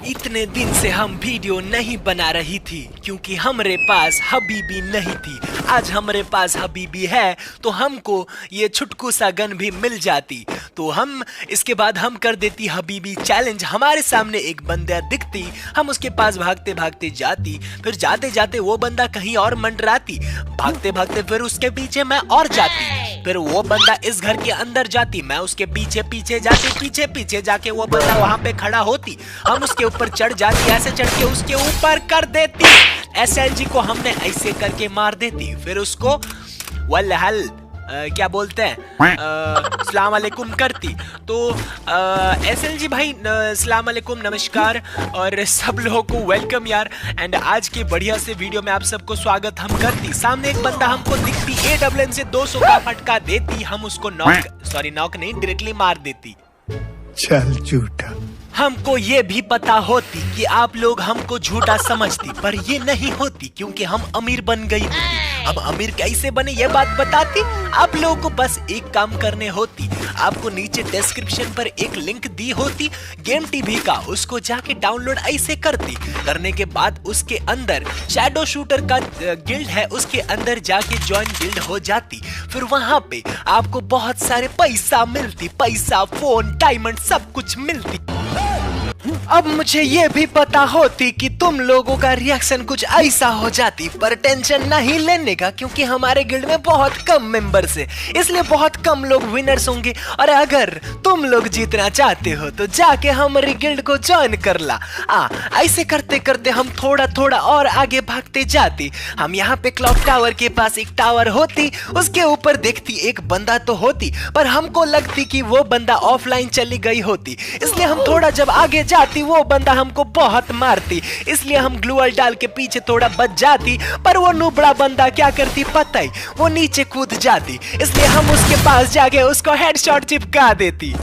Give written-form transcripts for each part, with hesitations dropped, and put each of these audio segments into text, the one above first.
इतने दिन से हम वीडियो नहीं बना रही थी क्योंकि हमरे पास हबीबी नहीं थी। आज हमरे पास हबीबी है तो हमको ये छुटकू सा गन भी मिल जाती, तो हम इसके बाद हम कर देती हबीबी चैलेंज। हमारे सामने एक बंदा दिखती, हम उसके पास भागते भागते जाती, फिर जाते जाते वो बंदा कहीं और मंडराती, भागते भागते फिर उसके पीछे मैं और जाती, फिर वो बंदा इस घर के अंदर जाती, मैं उसके पीछे पीछे जाती, पीछे पीछे जाके वो बंदा वहां पे खड़ा होती, हम उसके ऊपर चढ़ जाती, ऐसे चढ़ के उसके ऊपर कर देती, एसएलजी को हमने ऐसे करके मार देती, फिर उसको वल्हल क्या बोलते हैं सलाम अलैकुम करती। तो एसएलजी भाई सलाम अलैकुम, नमस्कार और सब लोगों को वेलकम यार। एंड आज के बढ़िया से वीडियो में आप सबको स्वागत हम करती। सामने एक बंदा हमको दिखती, AWN से 200 का फटका देती, हम उसको नॉक नहीं डायरेक्टली मार देती। चल झूठा। हमको ये भी पता होती कि आप लोग हमको झूठा समझती, पर ये नहीं होती क्योंकि हम अमीर बन गई होती। अब अमीर कैसे बने ये बात बताती, आप लोगों को बस एक काम करने होती, आपको नीचे डिस्क्रिप्शन पर एक लिंक दी होती गेम टीवी का, उसको जाके डाउनलोड ऐसे करती, करने के बाद उसके अंदर शैडो शूटर का गिल्ड है, उसके अंदर जाके ज्वाइन गिल्ड हो जाती, फिर वहां पे आपको बहुत सारे पैसा मिलती, पैसा फोन डायमंड सब कुछ मिलती। अब मुझे ये भी पता होती कि तुम लोगों का रिएक्शन कुछ ऐसा हो जाती, पर टेंशन नहीं लेने का क्योंकि हमारे गिल्ड में बहुत कम मेंबर्स है, इसलिए बहुत कम लोग विनर्स होंगे। और अगर तुम लोग जीतना चाहते हो तो जाके हमारी गिल्ड को ज्वाइन कर ला। ऐसे करते करते हम थोड़ा थोड़ा और आगे भागते जाती। हम यहाँ पे क्लॉक टावर के पास एक टावर होती, उसके ऊपर देखती एक बंदा तो होती, पर हमको लगती कि वो बंदा ऑफलाइन चली गई होती, इसलिए हम थोड़ा जब आगे जाती वो बंदा हमको बहुत मारती, इसलिए हम ग्लूअल डाल के पीछे थोड़ा बच जाती, पर वो नुबड़ा बंदा क्या करती पता ही, वो नीचे कूद जाती, इसलिए हम उसके पास जाके उसको हेडशॉट चिपका देती।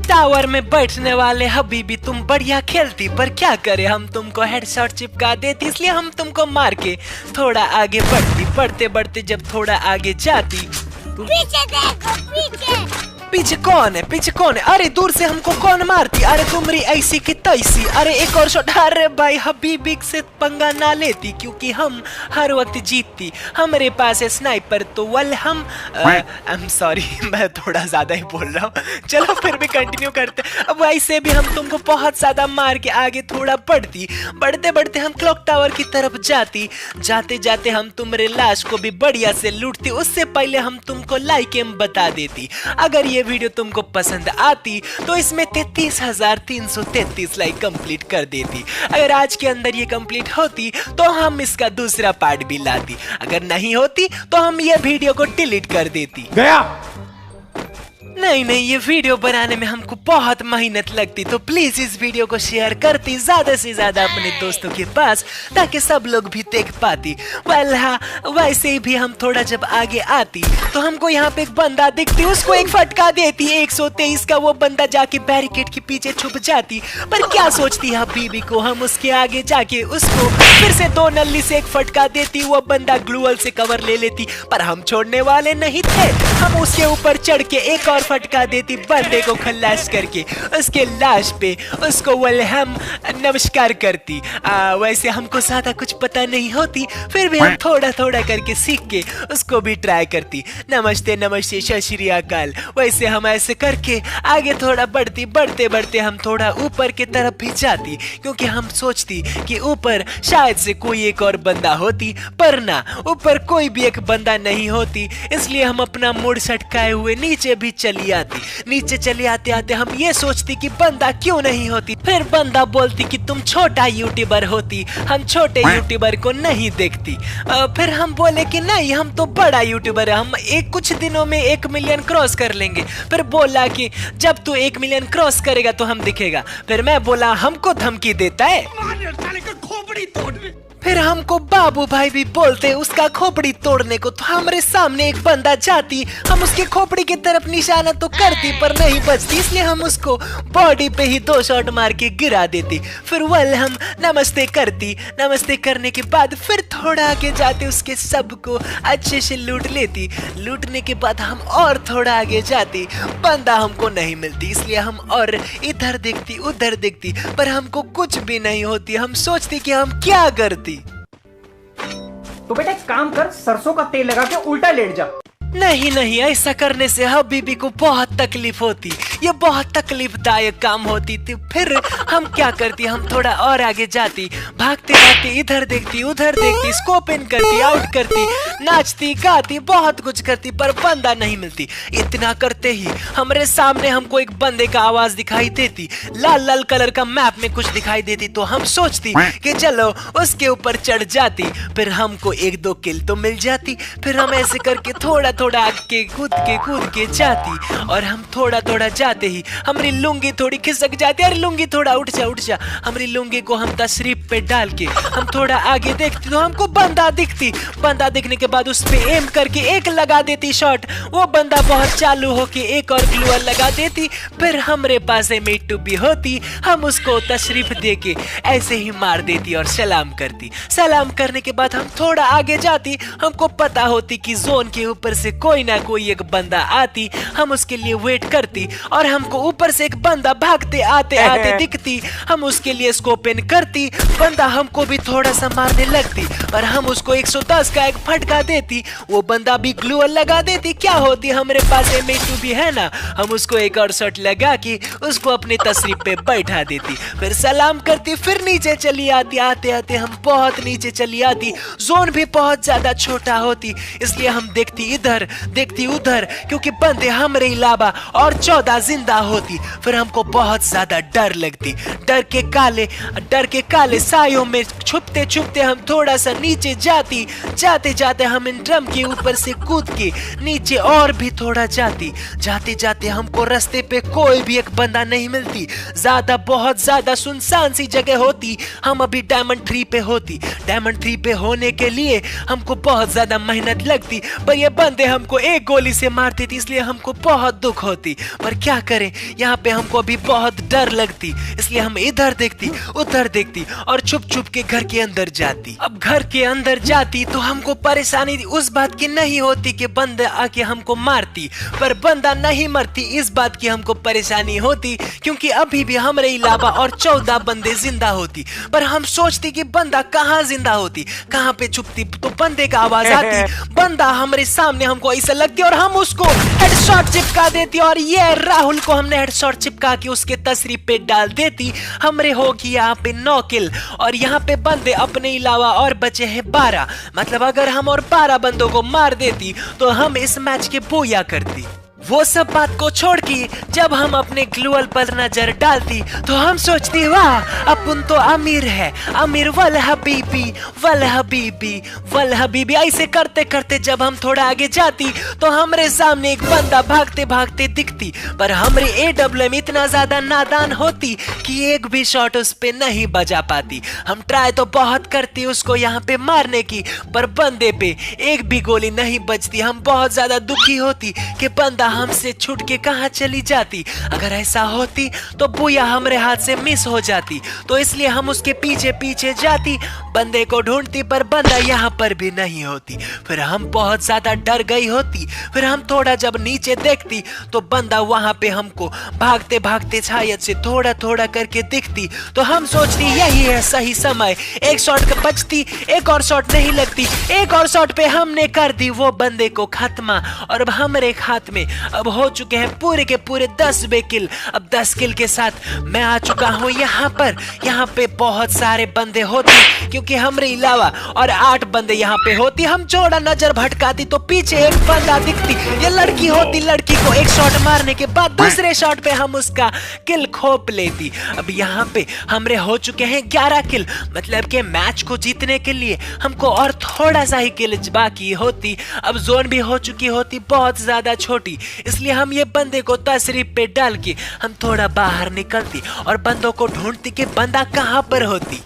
टावर में बैठने वाले हबीबी तुम बढ़िया खेलती, पर क्या करे हम तुमको हेडशॉट चिपका देती, इसलिए हम तुमको मार के थोड़ा आगे बढ़ती, बढ़ते बढ़ते जब थोड़ा आगे जाती, पीछे देखो पीछे। पीछे कौन है, पीछे कौन है, अरे दूर से हमको कौन मारती, अरे तुमरी ऐसी की तैसी, अरे एक और शॉट। अरे भाई हबीबी से पंगा ना लेती क्योंकि हम हर वक्त जीतती, हमारे पास है स्नाइपर, तो वल हम आई एम सॉरी मैं थोड़ा ज्यादा ही बोल रहा हूँ, चलो फिर भी कंटिन्यू करते। अब वैसे भी हम तुमको बहुत ज्यादा मार के आगे थोड़ा बढ़ती, बढ़ते बढ़ते हम क्लॉक टावर की तरफ जाती, जाते जाते हम तुम्हारे लाश को भी बढ़िया से लूटती। उससे पहले हम तुमको लाइक एम बता देती, अगर ये वीडियो तुमको पसंद आती तो इसमें 33,333 लाइक कंप्लीट कर देती। अगर आज के अंदर ये कंप्लीट होती तो हम इसका दूसरा पार्ट भी लाती, अगर नहीं होती तो हम ये वीडियो को डिलीट कर देती। गया नहीं ये वीडियो बनाने में हमको बहुत मेहनत लगती, तो प्लीज इस वीडियो को शेयर करती ज्यादा से ज्यादा अपने दोस्तों के पास ताकि सब लोग भी देख पाती। वैसे भी हम थोड़ा जब आगे आती तो हमको यहाँ पे एक बंदा दिखती, उसको एक फटका देती, 123 का वो बंदा जाके बैरिकेड के पीछे छुप जाती, पर क्या सोचती है बीबी को, हम उसके आगे जाके उसको फिर से 2 नल्ली से एक फटका देती, वो बंदा ग्लूअल से कवर ले लेती, पर हम छोड़ने वाले नहीं थे, हम उसके ऊपर चढ़ के एक और फटका देती, बंदे को खल्लास करके उसके लाश पे उसको हम नमस्कार करती। वैसे हमको ज्यादा कुछ पता नहीं होती, फिर भी हम थोड़ा थोड़ा करके सीख के उसको भी ट्राई करती, नमस्ते नमस्ते सत श्री अकाल। वैसे हम ऐसे करके आगे थोड़ा बढ़ती, बढ़ते बढ़ते हम थोड़ा ऊपर की तरफ भी जाती क्योंकि हम सोचती कि ऊपर शायद से कोई एक और बंदा होती, पर ना ऊपर कोई भी एक बंदा नहीं होती, इसलिए हम अपना मुड़ सटकाए हुए नीचे भी चली आती। नीचे चले आते आते हम ये सोचती कि बंदा क्यों नहीं होती, फिर बंदा बोलती कि तुम छोटा यूट्यूबर होती, हम छोटे यूट्यूबर को नहीं देखती। फिर हम बोले कि नहीं हम तो बड़ा यूट्यूबर है, हम कुछ दिनों में 1 मिलियन क्रॉस कर लेंगे। फिर बोला कि जब तू 1 मिलियन क्रॉस करेगा तो हम दिखेगा। फिर मैं बोला हमको धमकी देता है, फिर हमको बाबू भाई भी बोलते उसका खोपड़ी तोड़ने को। तो हमारे सामने एक बंदा जाती, हम उसके खोपड़ी की तरफ निशाना तो करती पर नहीं बचती, इसलिए हम उसको बॉडी पे ही 2 शॉट मार के गिरा देती। फिर हम नमस्ते करती, नमस्ते करने के बाद फिर थोड़ा आगे जाते, उसके सबको अच्छे से लूट लेती। लूटने के बाद हम और थोड़ा आगे जाती, बंदा हमको नहीं मिलती, इसलिए हम और इधर देखती उधर देखती पर हमको कुछ भी नहीं होती। हम सोचती कि हम क्या करती। तो बेटा एक काम कर, सरसों का तेल लगा के उल्टा लेट जा। नहीं नहीं, ऐसा करने से हबीबी को बहुत तकलीफ होती, ये बहुत तकलीफदायक काम होती थी। फिर हम क्या करती, हम थोड़ा और आगे जाती, भागते भागते इधर देखती उधर देखती, स्कोप इन करती, आउट करती, नाचती गाती, बहुत कुछ करती पर बंदा नहीं मिलती। इतना करते ही हमारे सामने हमको एक बंदे का आवाज दिखाई देती, लाल लाल कलर का मैप में कुछ दिखाई देती। तो हम सोचती कि चलो उसके ऊपर चढ़ जाती, फिर हमको 1-2 किल तो मिल जाती। फिर हम ऐसे करके थोड़ा थोड़ा आगे कूद के जाती, और हम थोड़ा थोड़ा जाते ही हमारी लुंगी थोड़ी खिसक जाती। अरे लुंगी थोड़ा उठ जा। हमारी लुंगी को हम तशरीफ पे डाल के हम थोड़ा आगे देखती तो हमको बंदा दिखती। बंदा दिखने के बाद उस पे एम करके एक लगा देती शॉट, वो बंदा बहुत चालू होके एक और ग्लूअल लगा देती। फिर हमारे पास M82 भी होती, हम उसको तशरीफ दे के ऐसे ही मार देती और सलाम करती। सलाम करने के बाद हम थोड़ा आगे जाती, हमको पता होती कि जोन के ऊपर से कोई ना कोई एक बंदा आती, हम उसके लिए वेट करती, और हमको ऊपर से एक बंदा भागते आते आते दिखती, हम उसके लिए स्कोप इन करती, बंदा हमको भी थोड़ा सा मारने लगती और हम उसको 110 का एक फटका देती, वो बंदा भी ग्लूअल लगा देती। क्या होती, हमारे पास M82 भी है ना, हम उसको एक और शॉट लगा के उसको अपनी तशरीफ पे बैठा देती, फिर सलाम करती, फिर नीचे चली आती। आते आते हम बहुत नीचे चली आती, जोन भी बहुत ज्यादा छोटा होती, इसलिए हम देखती इधर देखती उधर, क्योंकि बंदे हमारे अलावा और 14 जिंदा होती। फिर हमको बहुत ज्यादा डर लगती, डर के काले सायों में छुपते छुपते हम थोड़ा सा नीचे जाती। जाते जाते हम इन ड्रम के ऊपर से कूद के नीचे और भी थोड़ा जाती। जाते जाते हमको रास्ते पे कोई भी एक बंदा नहीं मिलती, बहुत ज्यादा सुनसान सी जगह होती। हम अभी डायमंड 3 पे होती, डायमंड 3 पे होने के लिए हमको बहुत ज्यादा मेहनत लगती, पर ये बंदे हमको एक गोली से मारते थे, इसलिए हमको बहुत दुख होती। पर क्या करें, यहाँ पे हमको अभी बहुत डर लगती, इसलिए हम इधर देखती उधर देखती और छुप छुप के घर के अंदर जाती। अब घर के अंदर जाती तो हमको परेशानी उस बात की नहीं होती कि बंदा आके हमको मारती, पर बंदा नहीं मरती इस बात की हमको परेशानी होती, क्योंकि अभी भी हमारे अलावा और 14 बंदे जिंदा होती। पर हम सोचती कि बंदा कहाँ जिंदा होती, कहाँ पे छुपती, तो बंदे का आवाज आती, बंदा हमारे सामने हमको ऐसा लगती और हम उसको हेडशॉट चिपका देती, और ये राहुल को हमने हेडशॉट चिपका के उसके तशरीफ पे डाल देती। हमरे होगी यहाँ पे 9 किल, और यहाँ पे बंदे अपने अलावा और बचे हैं 12, मतलब अगर हम और 12 बंदों को मार देती तो हम इस मैच के बोया करती। वो सब बात को छोड़ के जब हम अपने ग्लूअल पर नजर डालती तो हम सोचती, वाह अपन तो अमीर है, अमीर वल हबीबी वल हबीबी वल हबीबी। ऐसे करते करते जब हम थोड़ा आगे जाती तो हमरे सामने एक बंदा भागते भागते दिखती, पर हमरी AWM इतना ज्यादा नादान होती कि एक भी शॉट उस पे नहीं बजा पाती। हम ट्राई तो बहुत करती उसको यहाँ पे मारने की, पर बंदे पे एक भी गोली नहीं बचती। हम बहुत ज्यादा दुखी होती कि बंदा हमसे छूट के कहां चली जाती, अगर ऐसा होती तो बुया हमारे हाथ से मिस हो जाती। तो इसलिए हम उसके पीछे पीछे जाती, बंदे को ढूंढती, पर बंदा यहाँ पर भी नहीं होती। फिर हम बहुत ज्यादा डर गई होती, फिर हम थोड़ा जब नीचे देखती तो बंदा वहां पे हमको भागते भागते शायद से थोड़ा थोड़ा करके दिखती। तो हम सोचती यही है सही समय, एक शॉट का बचती, एक और शॉट नहीं लगती, एक और शॉट पे हमने कर दी वो बंदे को खत्मा, और अब हमारे हाथ में अब हो चुके हैं पूरे के पूरे 10 किल। अब 10 किल के साथ मैं आ चुका हूँ यहाँ पे बहुत सारे बंदे होते, क्योंकि हमरे अलावा और 8 बंदे यहाँ पे होती। हम जोड़ा नजर भटकाती तो पीछे एक बंदा दिखती, ये लड़की होती, लड़की को एक शॉट मारने के बाद दूसरे शॉट पे हम उसका किल खोप लेती। अब यहाँ पे हमरे हो चुके हैं 11 किल, मतलब के मैच को जीतने के लिए हमको और थोड़ा सा ही किल बाकी होती। अब जोन भी हो चुकी होती बहुत ज्यादा छोटी, इसलिए हम ये बंदे को तशरीफ पे डाल के हम थोड़ा बाहर निकलती और बंदों को ढूंढती कि बंदा कहां पर होती।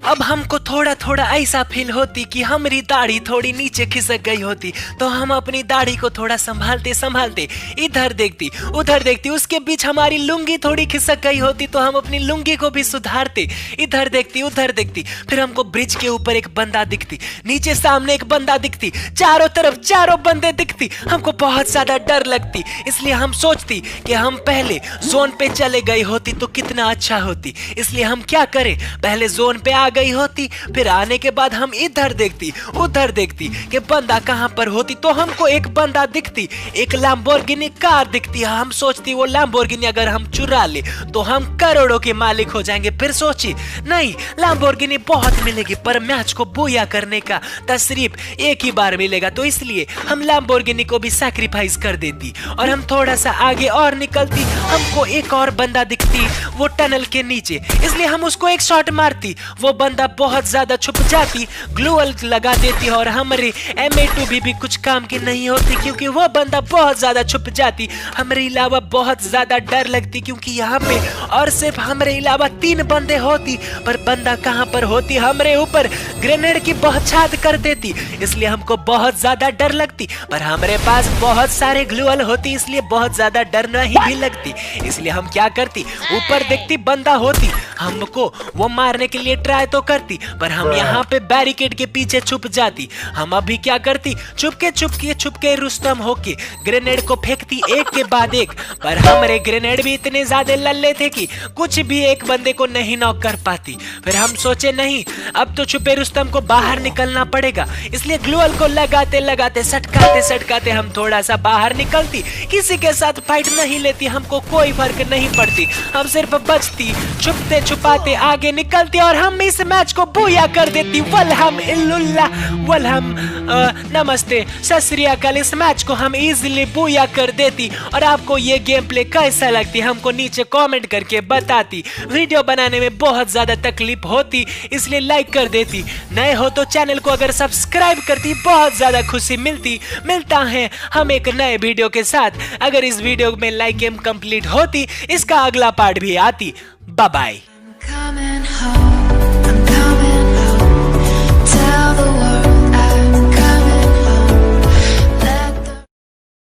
अब हमको थोड़ा थोड़ा ऐसा फील होती कि हमारी दाढ़ी थोड़ी नीचे खिसक गई होती, तो हम अपनी दाढ़ी को थोड़ा संभालते संभालते इधर देखती उधर देखती, उसके बीच हमारी लुंगी थोड़ी खिसक गई होती तो हम अपनी लुंगी को भी सुधारते, इधर देखती उधर देखती। फिर हमको ब्रिज के ऊपर एक बंदा दिखती, नीचे सामने एक बंदा दिखती, चारों तरफ चारों बंदे दिखती, हमको बहुत ज्यादा डर लगती। इसलिए हम सोचती कि हम पहले जोन पे चले गई होती तो कितना अच्छा होती। इसलिए हम क्या करें, पहले जोन पे आ गई होती, फिर आने के बाद हम इधर देखती उधर देखती कि बंदा कहां पर होती, तो हमको एक बंदा दिखती, एक लैम्बोर्गिनी कार दिखती। हम सोचती वो लैम्बोर्गिनी अगर हम चुरा ले तो हम करोड़ों के मालिक हो जाएंगे। फिर सोची नहीं, लैम्बोर्गिनी बहुत मिलेगी पर मैच को बूया करने का तशरीफ एक ही बार मिलेगा, तो इसलिए हम लैम्बोर्गिनी को भी सैक्रिफाइस कर देती और हम थोड़ा सा आगे और निकलती। हमको एक और बंदा दिखती वो टनल के नीचे, इसलिए हम उसको एक शॉट मारती, वो बंदा बहुत ज्यादा छुप जाती, ग्लूअल लगा देती और हमारे M82 भी कुछ काम की नहीं होती क्योंकि वो बंदा बहुत ज्यादा छुप जाती। हमारे अलावा बहुत ज्यादा डर लगती क्योंकि यहाँ पे और सिर्फ हमारे अलावा 3 बंदे होती, पर बंदा कहाँ पर होती, हमारे ऊपर ग्रेनेड की बौछार कर देती, इसलिए हमको बहुत ज्यादा डर लगती। पर हमारे पास बहुत सारे ग्लूअल होती इसलिए बहुत ज्यादा डर नहीं भी लगती। इसलिए हम क्या करती, ऊपर देखती बंदा होती, हमको वो मारने के लिए ट्राई तो करती, पर हम यहाँ पे बैरिकेड के पीछे छुप जाती। हम अभी क्या करती, छुपके रुस्तम होके ग्रेनेड को फेंकती एक के बाद एक, पर हमारे ग्रेनेड भी इतने ज्यादा लल्ले थे कि कुछ भी एक बंदे को नहीं नॉक कर पाती। फिर हम सोचे नहीं, अब तो छुपे रुस्तम को बाहर निकलना पड़ेगा, इसलिए ग्लूअल को लगाते लगाते सटकाते हम थोड़ा सा बाहर निकलती। किसी के साथ फाइट नहीं लेती, हमको कोई फर्क नहीं पड़ती, हम सिर्फ बचती, छुपते छुपाते आगे निकलती और हम इस मैच को बूया कर देती। वलहम इल्लुल्लाह वलहम नमस्ते सत श्री अकाल। इस मैच को हम इजीली बूया कर देती। और आपको ये गेम प्ले कैसा लगती हमको नीचे कमेंट करके बताती। वीडियो बनाने में बहुत ज्यादा तकलीफ होती इसलिए लाइक कर देती, नए हो तो चैनल को अगर सब्सक्राइब करती बहुत ज्यादा खुशी मिलती। मिलता है हम एक नए वीडियो के साथ। अगर इस वीडियो में लाइक गेम कंप्लीट होती इसका अगला पार्ट भी आती। Bye bye.